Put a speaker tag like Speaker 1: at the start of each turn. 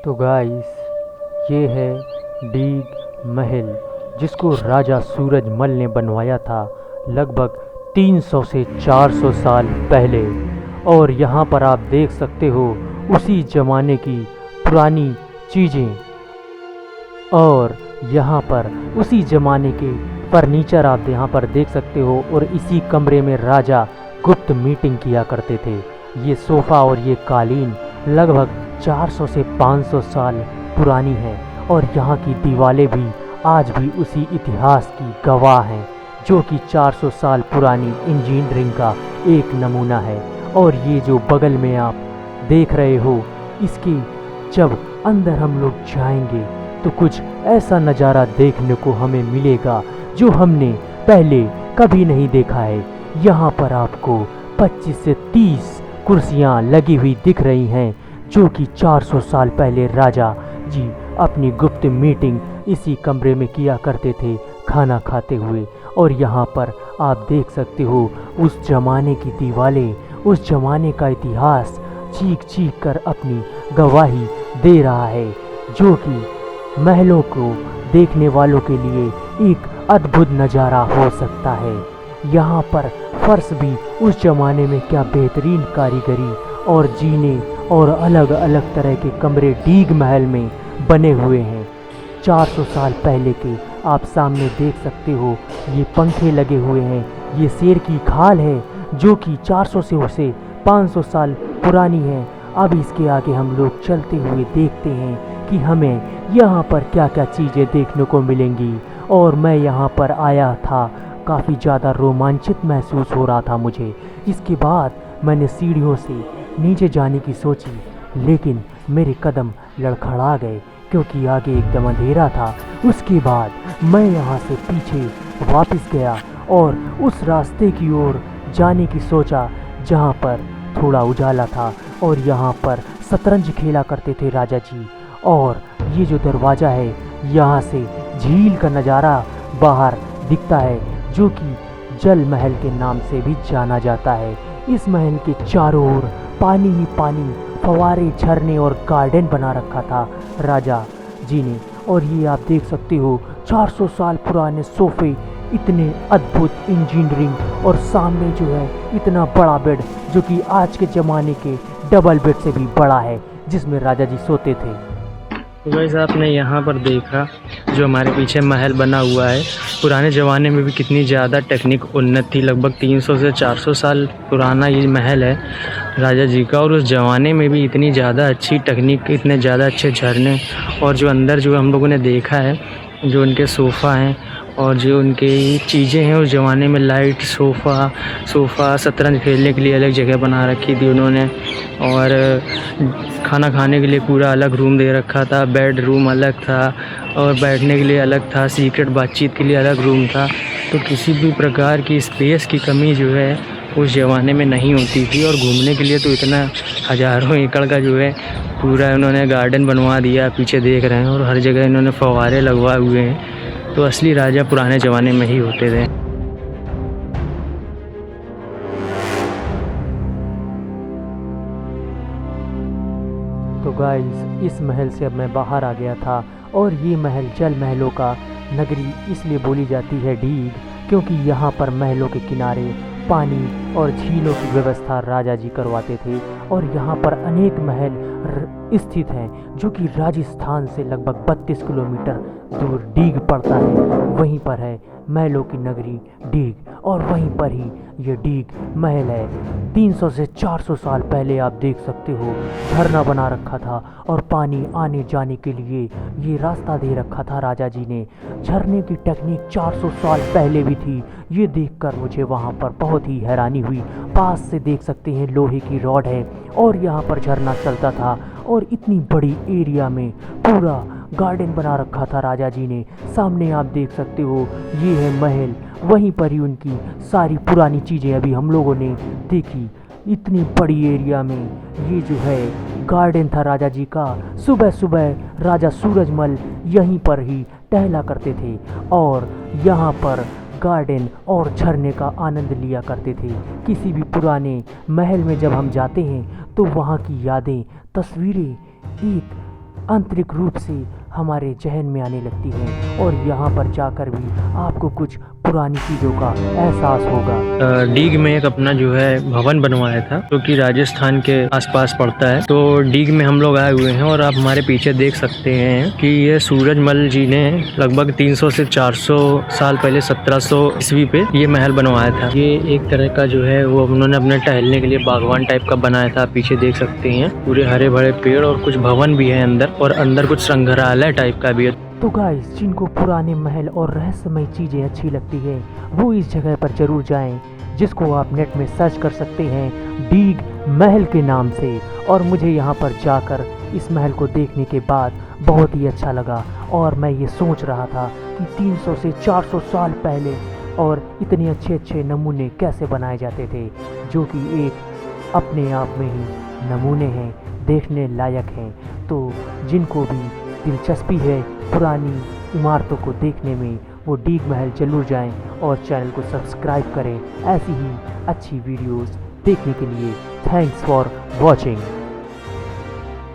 Speaker 1: तो गाइस, ये है डीग महल जिसको राजा सूरजमल ने बनवाया था लगभग 300 से 400 साल पहले। और यहाँ पर आप देख सकते हो उसी ज़माने की पुरानी चीज़ें, और यहाँ पर उसी ज़माने के फर्नीचर आप यहाँ पर देख सकते हो। और इसी कमरे में राजा गुप्त मीटिंग किया करते थे। ये सोफ़ा और ये कालीन लगभग 400 से 500 साल पुरानी है, और यहाँ की दीवारें भी आज भी उसी इतिहास की गवाह हैं, जो कि 400 साल पुरानी इंजीनियरिंग का एक नमूना है। और ये जो बगल में आप देख रहे हो, इसके जब अंदर हम लोग जाएंगे तो कुछ ऐसा नज़ारा देखने को हमें मिलेगा जो हमने पहले कभी नहीं देखा है। यहाँ पर आपको 25 से 30 कुर्सियाँ लगी हुई दिख रही हैं, जो कि 400 साल पहले राजा जी अपनी गुप्त मीटिंग इसी कमरे में किया करते थे खाना खाते हुए। और यहाँ पर आप देख सकते हो उस ज़माने की दीवारें, उस ज़माने का इतिहास चीख चीख कर अपनी गवाही दे रहा है, जो कि महलों को देखने वालों के लिए एक अद्भुत नज़ारा हो सकता है। यहाँ पर फर्श भी उस ज़माने में क्या बेहतरीन कारीगरी और जीने और अलग अलग तरह के कमरे डीग महल में बने हुए हैं। 400 साल पहले के आप सामने देख सकते हो, ये पंखे लगे हुए हैं। ये शेर की खाल है जो कि 400 से 500 साल पुरानी है। अब इसके आगे हम लोग चलते हुए देखते हैं कि हमें यहाँ पर क्या क्या चीज़ें देखने को मिलेंगी। और मैं यहाँ पर आया था, काफ़ी ज़्यादा रोमांचित महसूस हो रहा था मुझे। इसके बाद मैंने सीढ़ियों से नीचे जाने की सोची, लेकिन मेरे कदम लड़खड़ा गए क्योंकि आगे एकदम अंधेरा था। उसके बाद मैं यहाँ से पीछे वापस गया और उस रास्ते की ओर जाने की सोचा जहाँ पर थोड़ा उजाला था, और यहाँ पर शतरंज खेला करते थे राजा जी। और ये जो दरवाज़ा है, यहाँ से झील का नज़ारा बाहर दिखता है, जो कि जल महल के नाम से भी जाना जाता है। इस महल के चारों ओर पानी ही पानी, फव्वारे, झरने और गार्डन बना रखा था राजा जी ने। और ये आप देख सकते हो 400 साल पुराने सोफ़े, इतने अद्भुत इंजीनियरिंग, और सामने जो है इतना बड़ा बेड जो कि आज के ज़माने के डबल बेड से भी बड़ा है, जिसमें राजा जी सोते थे।
Speaker 2: तो वैसे आपने यहाँ पर देखा जो हमारे पीछे महल बना हुआ है, पुराने ज़माने में भी कितनी ज़्यादा टेक्निक उन्नत थी। लगभग 300 से 400 साल पुराना ये महल है राजा जी का, और उस ज़माने में भी इतनी ज़्यादा अच्छी टेक्निक, इतने ज़्यादा अच्छे झरने, और जो अंदर जो हम लोगों ने देखा है, जो उनके सोफ़ा हैं और जो उनकी चीज़ें हैं उस ज़माने में, लाइट, सोफ़ा, शतरंज खेलने के लिए अलग जगह बना रखी थी उन्होंने, और खाना खाने के लिए पूरा अलग रूम दे रखा था, बेड रूम अलग था, और बैठने के लिए अलग था, सीक्रेट बातचीत के लिए अलग रूम था। तो किसी भी प्रकार की स्पेस की कमी जो है उस ज़माने में नहीं होती थी। और घूमने के लिए तो इतना हज़ारों एकड़ का जो है पूरा उन्होंने गार्डन बनवा दिया, पीछे देख रहे हैं, और हर जगह इन्होंने फव्वारे लगवाए हुए हैं। तो असली राजा पुराने ज़माने में ही होते थे।
Speaker 1: तो गाइस, इस महल से अब मैं बाहर आ गया था, और ये महल जल महलों का नगरी इसलिए बोली जाती है डीग, क्योंकि यहाँ पर महलों के किनारे पानी और झीलों की व्यवस्था राजा जी करवाते थे। और यहाँ पर अनेक महल स्थित हैं, जो कि राजस्थान से लगभग 32 किलोमीटर दूर डीग पड़ता है। वहीं पर है महलों की नगरी डीग, और वहीं पर ही ये डीग महल है। 300 से 400 साल पहले आप देख सकते हो झरना बना रखा था, और पानी आने जाने के लिए ये रास्ता दे रखा था राजा जी ने। झरने की टेक्निक 400 साल पहले भी थी, ये देखकर मुझे वहाँ पर बहुत ही हैरानी हुई। पास से देख सकते हैं लोहे की रॉड है, और यहाँ पर झरना चलता था, और इतनी बड़ी एरिया में पूरा गार्डन बना रखा था राजा जी ने। सामने आप देख सकते हो ये है महल, वहीं पर ही उनकी सारी पुरानी चीज़ें अभी हम लोगों ने देखी। इतनी बड़ी एरिया में ये जो है गार्डन था राजा जी का। सुबह सुबह राजा सूरजमल यहीं पर ही टहला करते थे, और यहाँ पर गार्डन और झरने का आनंद लिया करते थे। किसी भी पुराने महल में जब हम जाते हैं तो वहाँ की यादें, तस्वीरें एक आंतरिक रूप से हमारे जहन में आने लगती हैं और यहाँ पर जाकर भी आपको कुछ पुरानी चीज़ों का एहसास होगा।
Speaker 2: डीग में एक अपना जो है भवन बनवाया था जो कि राजस्थान के आसपास पड़ता है। तो डीग में हम लोग आए हुए हैं और आप हमारे पीछे देख सकते हैं कि ये सूरजमल जी ने लगभग 300 से 400 साल पहले 1700 ईस्वी पे ये महल बनवाया था। ये एक तरह का जो है वो उन्होंने अपने टहलने के लिए बागवान टाइप का बनाया था। आप पीछे देख सकते हैं पूरे हरे भरे पेड़ और कुछ भवन भी है अंदर, और अंदर कुछ संग्रहालय टाइप का भी है।
Speaker 1: तो गाइस, जिनको पुराने महल और रहस्यमय चीज़ें अच्छी लगती है वो इस जगह पर ज़रूर जाएं, जिसको आप नेट में सर्च कर सकते हैं डीग महल के नाम से। और मुझे यहाँ पर जाकर इस महल को देखने के बाद बहुत ही अच्छा लगा और मैं ये सोच रहा था कि 300 से 400 साल पहले और इतने अच्छे अच्छे नमूने कैसे बनाए जाते थे, जो कि एक अपने आप में ही नमूने हैं, देखने लायक हैं। तो जिनको भी दिलचस्पी है पुरानी इमारतों को देखने में, वो डीग महल जरूर जाएं और चैनल को सब्सक्राइब करें ऐसी ही अच्छी वीडियोस देखने के लिए। Thanks for watching.